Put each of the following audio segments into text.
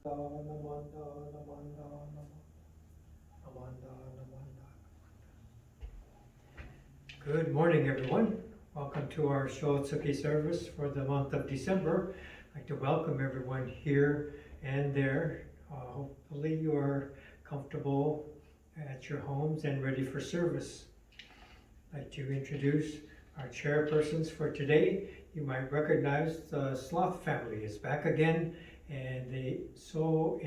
Good morning, everyone. Welcome to our Shotsuki service for the month of December. I'd like to welcome everyone here and there. Hopefully you are comfortable at your homes and ready for service. I'd like to introduce our chairpersons for today. You might recognize the Sloth family is back again, and they so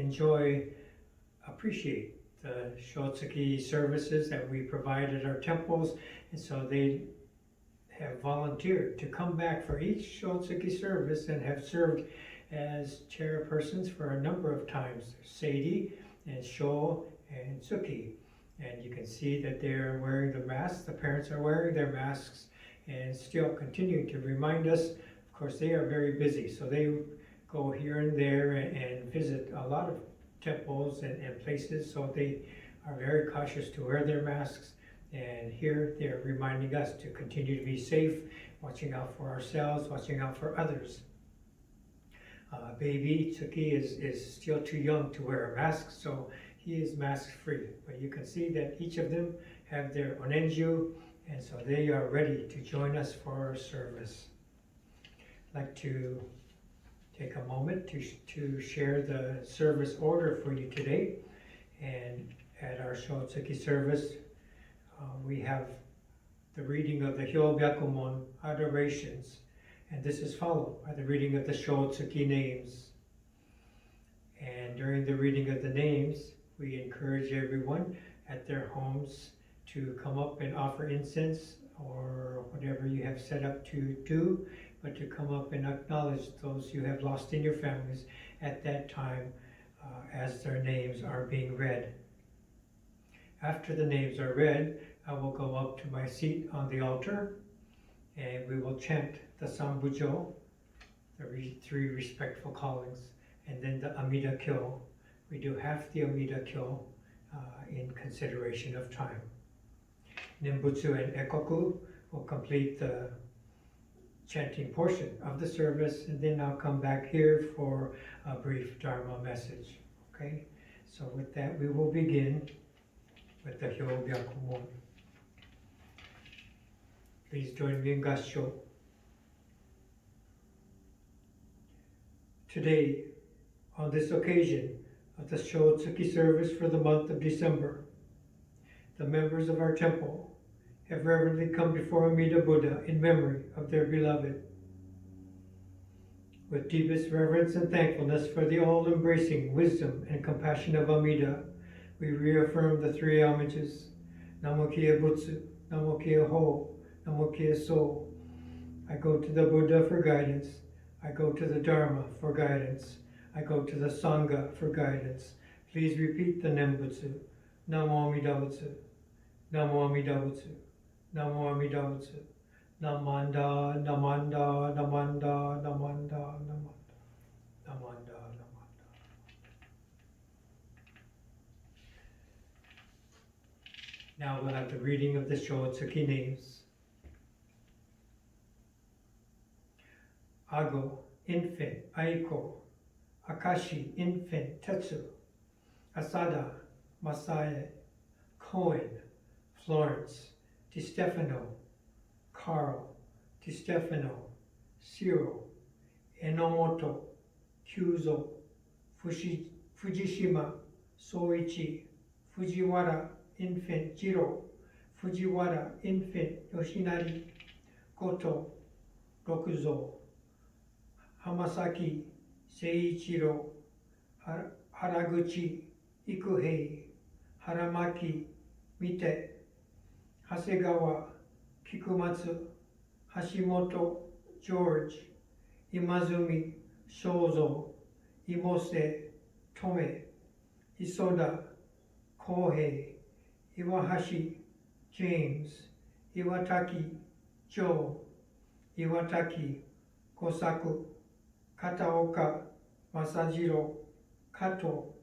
appreciate the Shotsuki services that we provide at our temples, and so they have volunteered to come back for each Shotsuki service and have served as chairpersons for a number of times. Sadie and Sho and Tsuki. And you can see that they're wearing the masks. The parents are wearing their masks and still continuing to remind us. Of course, they are very busy, so they go here and there and visit a lot of temples and places, so they are very cautious to wear their masks. And here they're reminding us to continue to be safe, watching out for ourselves, watching out for others. Baby Tsuki is still too young to wear a mask, so he is mask free. But you can see that each of them have their onenju, and so they are ready to join us for our service. I'd like to take a moment to share the service order for you today. And at our Shotsuki service, we have the reading of the Hyobyakumon Adorations, and this is followed by the reading of the Shotsuki names. And during the reading of the names, we encourage everyone at their homes to come up and offer incense or whatever you have set up to do, but to come up and acknowledge those you have lost in your families at that time as their names are being read. After the names are read, I will go up to my seat on the altar and we will chant the Sambujo, the three respectful callings, and then the Amida Kyo. We do half the Amida Kyo in consideration of time. Nembutsu and Ekoku will complete the chanting portion of the service, and then I'll come back here for a brief Dharma message. Okay? So with that, we will begin with the Hyobyakumon. Please join me in Gassho. Today, on this occasion of the Shotsuki service for the month of December, the members of our temple have reverently come before Amida Buddha in memory of their beloved. With deepest reverence and thankfulness for the all-embracing wisdom and compassion of Amida, we reaffirm the three homages: Namo Kyo Butsu, Namo Kyo Ho, Namo Kyo So. I go to the Buddha for guidance. I go to the Dharma for guidance. I go to the Sangha for guidance. Please repeat the Nembutsu. Namo Amida Butsu, Namo Amida Butsu, Namo Amida Butsu, Namanda, Namanda, Namanda, Namanda, Namanda, Namanda, Namanda. Now we'll have the reading of the Shotsuki names. Ago, infant, Aiko. Akashi, infant, Tetsu. Asada, Masae. Cohen, Florence. Di Stefano, Carl. Di Stefano, Ciro. Enomoto, Kyuzo. Fujishima, Soichi. Fujiwara, infant, Jiro. Fujiwara, infant, Yoshinari. Goto, Rokuzo. Hamasaki, Seiichiro. Haraguchi, Ikuhei. Haramaki, Mite. Hasegawa, Kikumatsu. Hashimoto, George. Imazumi, Shozo. Imose, Tome. Isoda, Kohei. Iwahashi, James. Iwataki, Joe. Iwataki, Kosaku. Kataoka, Masajiro. Kato,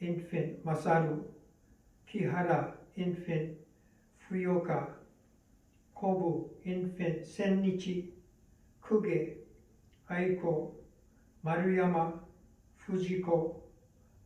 infant, Masaru. Kihara, infant, Fuyoka. Kobu, infant, Sennichi. Kuge, Aiko. Maruyama, Fujiko.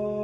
Yo.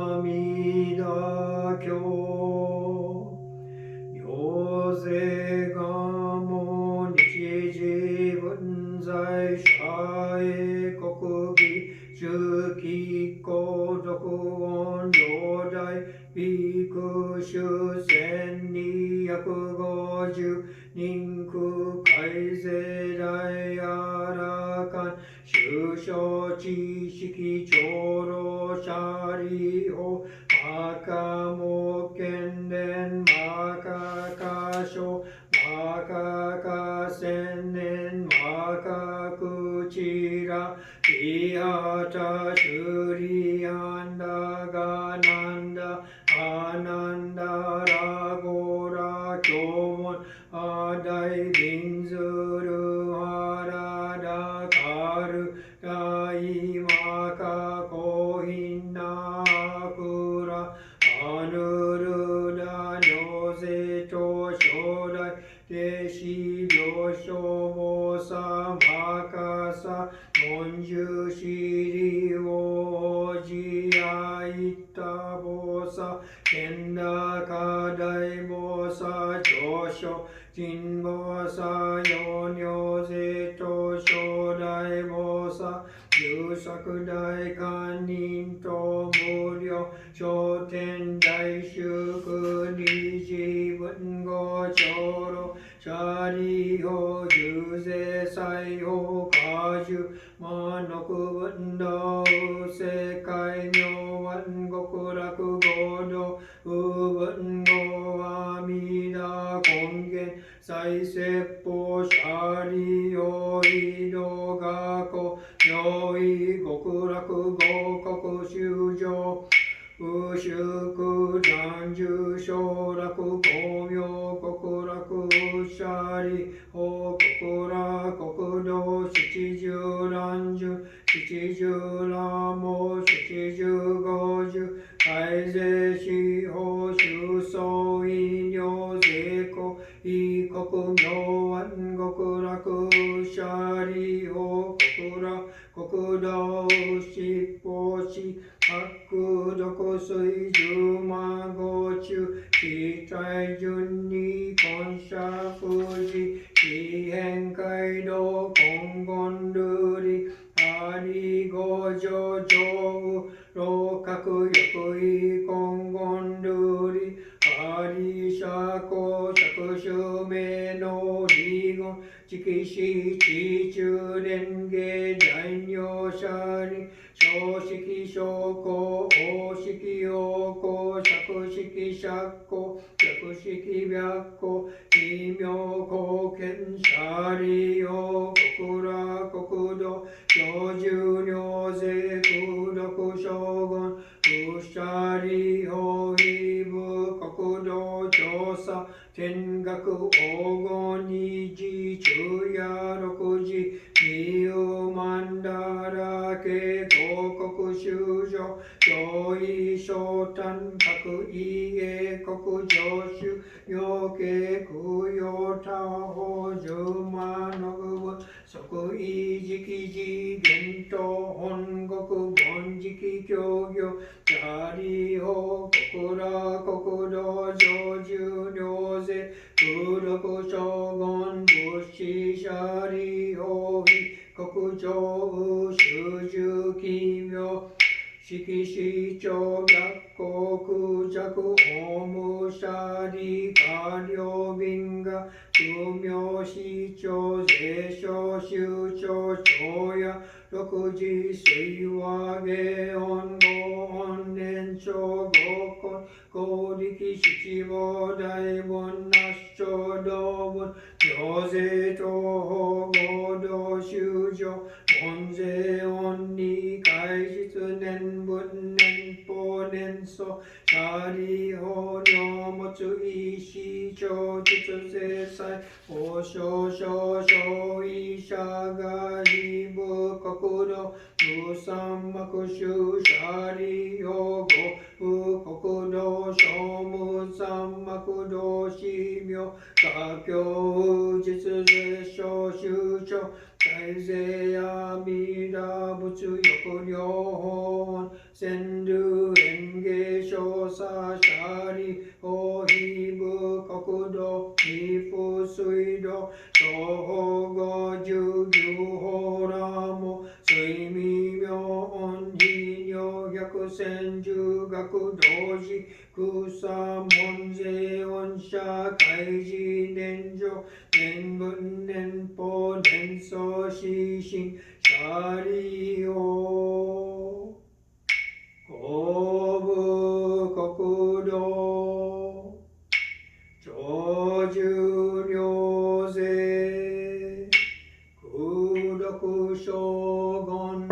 Amida Kyo Yose Gamo Nichiji Bunzai Shai Kokugi Tsuki Kodoku On Yodai Biku Shu Senni Yakugoju Ninku Kaise Dai Arakan Shusho Chishiki Choro Shari Ho Makamo Kenden Makakasho Makakasenen Makakuchira Vihata Shuriyanda Gananda Ananda Ragora Kyomon Adai Binzuru Harada Karu Dai Maka Kohina Kura Anuruda Nyose Toshodai Deshi Yosho Mosa Makasa Monju Shiri Oji Aita Bosa Kenda Kadai Bosa Josho Jinbosa Yonyo Zeto Shodai Bosa Yusakudai Kaninto Muryo Shoten Daishuku Niji Bungo Choro Shariho Yuze Saiho Kaju Manoku Bundo Sekai Myo Wan Gokuraku Godo Ubungo Amida Kongen Sai Seppo Shariho Ido Gako Yoi Gokuraku Gokoku Shujo Ushuku Janju Shoraku Komyo Kokuraku Shari Ho Kokura Kokudo Shichiju Ranju Shichiju Lamo Shichiju Goju Kaize Shiho Shuso Inyo Zeko Ikoku 国明安極楽舎利法国楽国道七宝寺白毒水十万五中地体順に根社富士四辺街道金言ルリありご上上老格薬位金言ルリあり社交釈種名の理言直視地中連芸大名者に小式小公大式陽公釈式釈公逆式白公異名公見者利用国羅国土上重量税空毒将軍武者利法異部国土調査天学黄金二次昼夜六時二右曼荼羅系広告修女上位昇誕各位英国上州養系空用他法十万の部分即位時期次元と本国本時期協業家利法国羅国土上重量税空力将軍物資者利法非国上修十奇妙式市長逆行空弱法務者利下領民が不明市長税商州長長や六時水和下音五音年長五根合力七五大文那小道文行税東方合同修上門税音に開実年分年法年祖社利法尿物医師長実税祭王将少少医者が異部国土無三幕衆社利法五国土小無三幕同士名家教実税小州長大税阿弥陀仏欲両方川流園芸少佐社利法非部国土二府水道東方五十牛法ラモ水味妙音非尿百千十学同時空三門税音社開示年上年分年法年相死心社利法公部国土長寿量税空毒将軍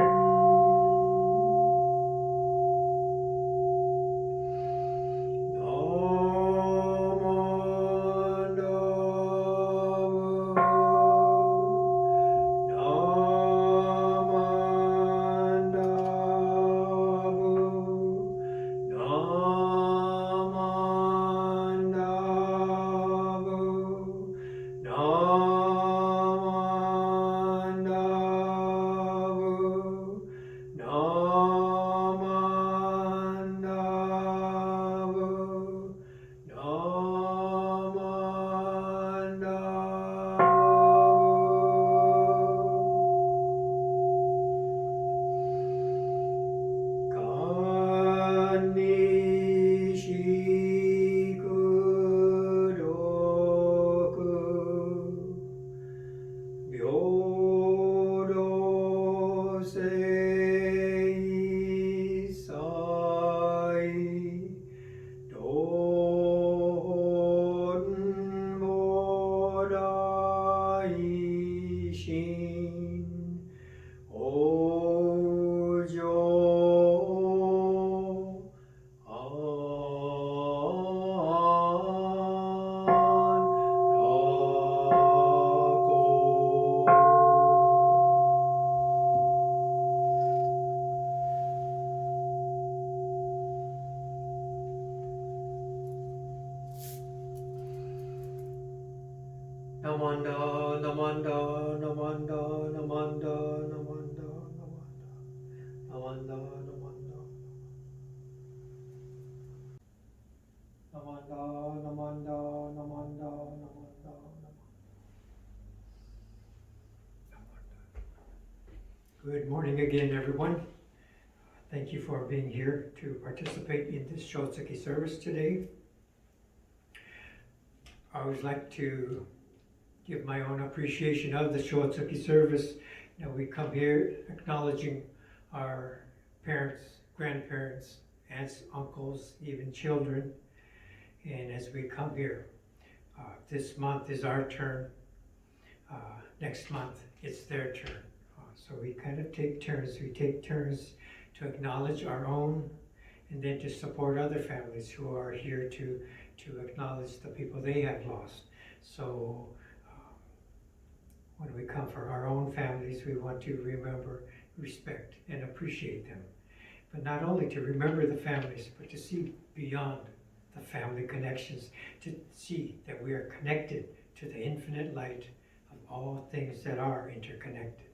Namanda, Namanda, Namanda, Namanda, Namanda, Namanda, Namanda, Namanda, Namanda, Namanda, Namanda, Namanda, Good morning again, everyone. Thank you for being here to participate in this Shotsuki service today. I always like to give my own appreciation of the Shotsuki service. You know, we come here acknowledging our parents, grandparents, aunts, uncles, even children. And as we come here, this month is our turn. Next month, it's their turn. So we kind of take turns. We take turns to acknowledge our own and then to support other families who are here to acknowledge the people they have lost. So when we come for our own families, we want to remember, respect, and appreciate them. But not only to remember the families, but to see beyond the family connections, to see that we are connected to the infinite light of all things that are interconnected.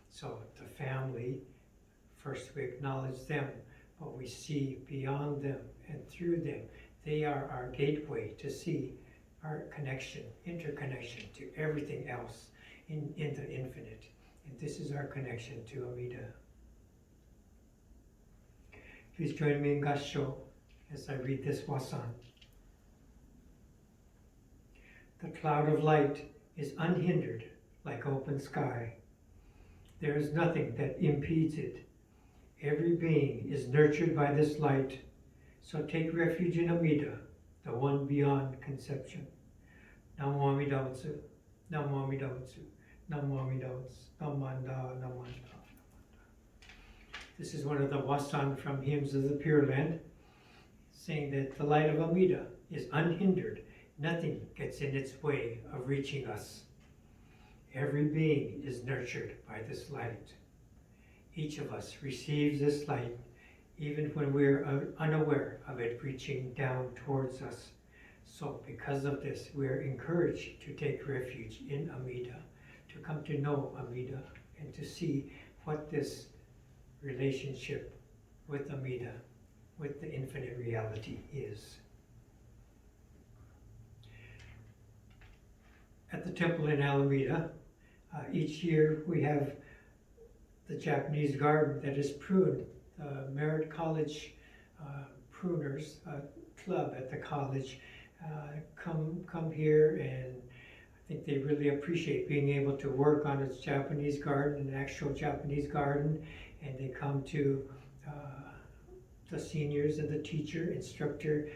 So the family, first we acknowledge them, but we see beyond them and through them. They are our gateway to see our connection, interconnection to everything else in the infinite. And this is our connection to Amida. Please join me in Gassho as I read this wasan. The cloud of light is unhindered like open sky. There is nothing that impedes it. Every being is nurtured by this light, so take refuge in Amida, the one beyond conception. Namo Amida Kyo, Namo Amida Kyo, Namo Amida Kyo, Namanda, Namanda. This is one of the wasan from Hymns of the Pure Land, saying that the light of Amida is unhindered. Nothing gets in its way of reaching us. Every being is nurtured by this light. Each of us receives this light even when we're unaware of it reaching down towards us. So because of this, we are encouraged to take refuge in Amida, to come to know Amida, and to see what this relationship with Amida, with the infinite reality is. At the temple in Alameda, each year we have the Japanese garden that is pruned. The Merit College pruners club at the college come here, and I think they really appreciate being able to work on its Japanese garden, an actual Japanese garden, and they come to the seniors and the teacher, instructor,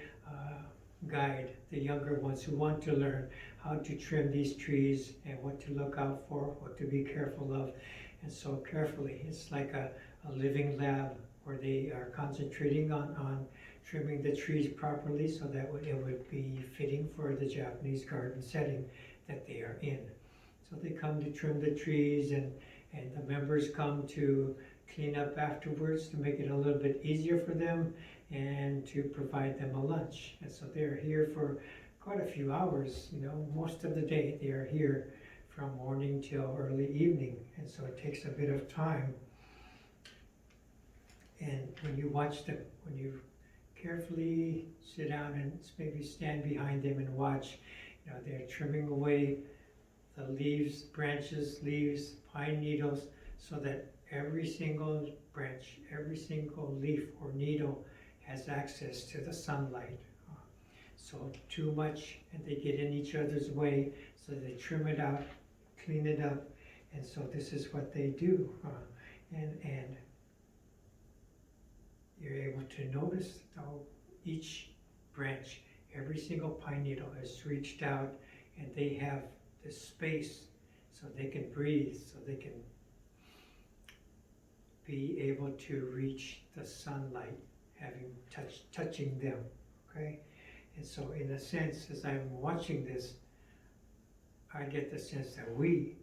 guide the younger ones who want to learn how to trim these trees and what to look out for, what to be careful of, and so carefully. It's like a living lab where they are concentrating on trimming the trees properly so that it would be fitting for the Japanese garden setting that they are in. So they come to trim the trees, and the members come to clean up afterwards to make it a little bit easier for them and to provide them a lunch. And so they're here for quite a few hours, you know, most of the day they are here from morning till early evening, and so it takes a bit of time. And when you watch them, when you carefully sit down and maybe stand behind them and watch, you know, they're trimming away the leaves, branches, leaves, pine needles, so that every single branch, every single leaf or needle has access to the sunlight. So too much, and they get in each other's way, so they trim it out, clean it up, and so this is what they do. And you're able to notice how each branch, every single pine needle is reached out, and they have this space so they can breathe, so they can be able to reach the sunlight, touching them, okay? And so in a sense, as I'm watching this, I get the sense that we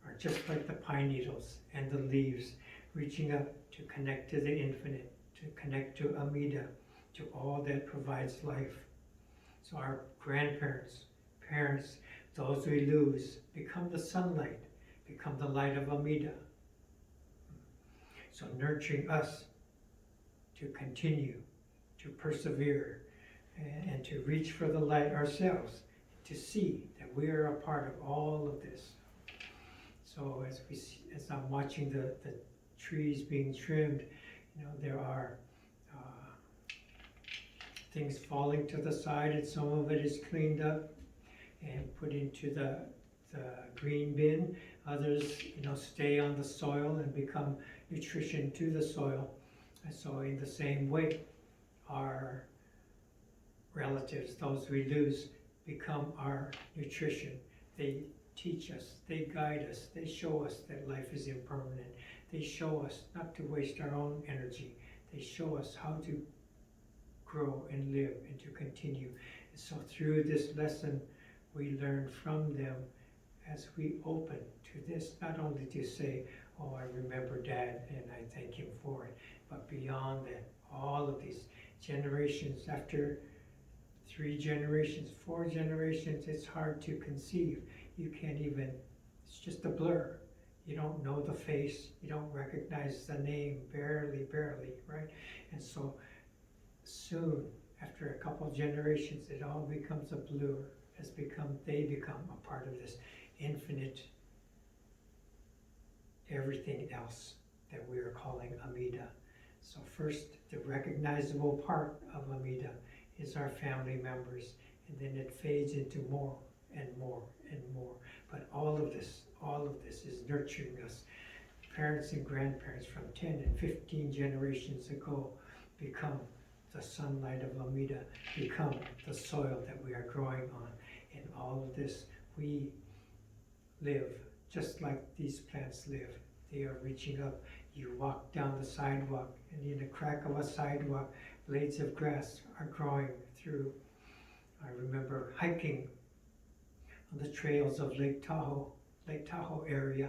are just like the pine needles and the leaves, reaching up to connect to the infinite, to connect to Amida, to all that provides life. So our grandparents, parents, Those we lose become the sunlight, become the light of Amida. So nurturing us to continue, to persevere, and to reach for the light ourselves, to see that we are a part of all of this. So as I'm watching the trees being trimmed, there are things falling to the side, and some of it is cleaned up and put into the green bin. Others, stay on the soil and become nutrition to the soil. And so in the same way, our relatives, those we lose, become our nutrition. They teach us, they guide us, they show us that life is impermanent. They show us not to waste our own energy. They show us how to grow and live and to continue. And so through this lesson, we learn from them as we open to this, not only to say, oh, I remember Dad and I thank him for it, but beyond that, all of these generations, after 3 generations, 4 generations, it's hard to conceive. You can't even, it's just a blur. You don't know the face, you don't recognize the name, barely, right? And so soon, after a couple generations, it all becomes a blur. They become a part of this infinite everything else that we are calling Amida. So first, the recognizable part of Amida is our family members, and then it fades into more and more and more. But all of this is nurturing us. Parents and grandparents from 10 and 15 generations ago become the sunlight of Amida, become the soil that we are growing on. And all of this, we live just like these plants live. They are reaching up. You walk down the sidewalk, and in the crack of a sidewalk, blades of grass are growing through. I remember hiking on the trails of Lake Tahoe area,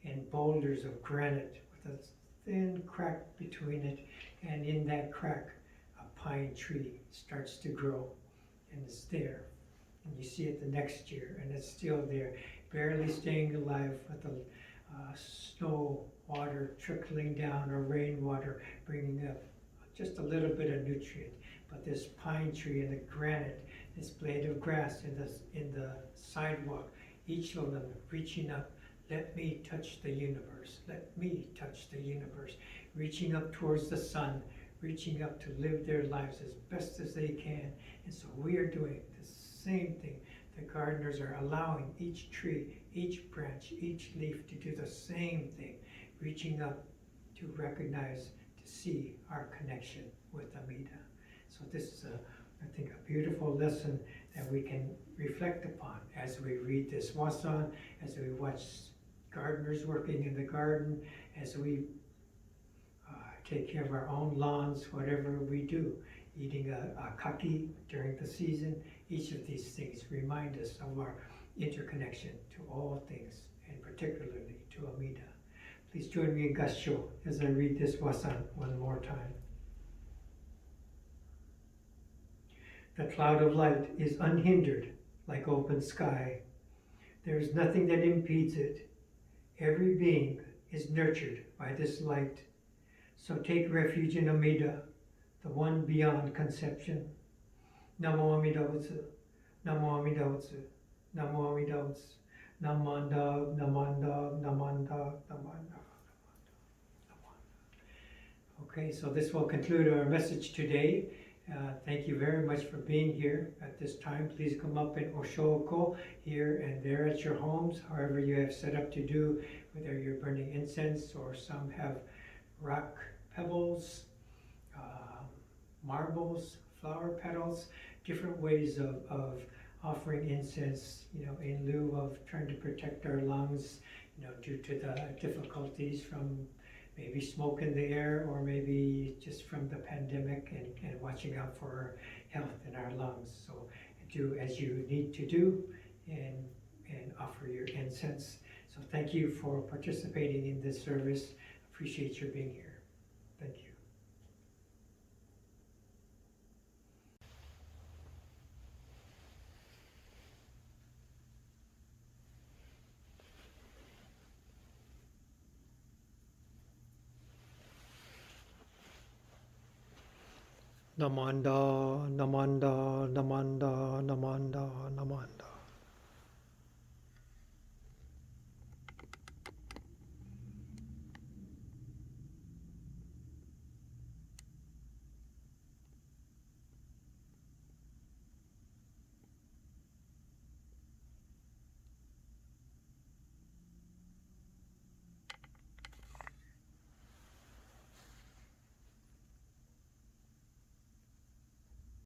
and boulders of granite with a thin crack between it, and in that crack, a pine tree starts to grow, and it's there. And you see it the next year, and it's still there, barely staying alive with the snow water trickling down, or rainwater bringing up just a little bit of nutrient. But this pine tree and the granite, this blade of grass in the sidewalk, each of them reaching up, let me touch the universe, let me touch the universe, reaching up towards the sun, reaching up to live their lives as best as they can. And so we are doing the same thing. The gardeners are allowing each tree, each branch, each leaf to do the same thing, reaching up to recognize, to see our connection with Amida. So this is, I think, a beautiful lesson that we can reflect upon as we read this wasan, as we watch gardeners working in the garden, as we take care of our own lawns, whatever we do, eating a kaki during the season. Each of these things remind us of our interconnection to all things, and particularly to Amida. Please join me in Gassho as I read this wasan one more time. The cloud of light is unhindered like open sky. There is nothing that impedes it. Every being is nurtured by this light. So take refuge in Amida, the one beyond conception. Namo Amida Butsu, Namo Amida Butsu, Namo Amida Butsu, Namandag, Namandag, Namandag, Namandag. Okay, so this will conclude our message today. Thank you very much for being here at this time. Please come up in Oshoko, here and there at your homes, however you have set up to do, whether you're burning incense or some have rock pebbles, marbles, flower petals, different ways of offering incense, in lieu of trying to protect our lungs, due to the difficulties from maybe smoke in the air, or maybe just from the pandemic, and watching out for our health and our lungs. So do as you need to do, and offer your incense. So thank you for participating in this service. Appreciate your being here. Thank you. Namanda, Namanda, Namanda, Namanda, Namanda.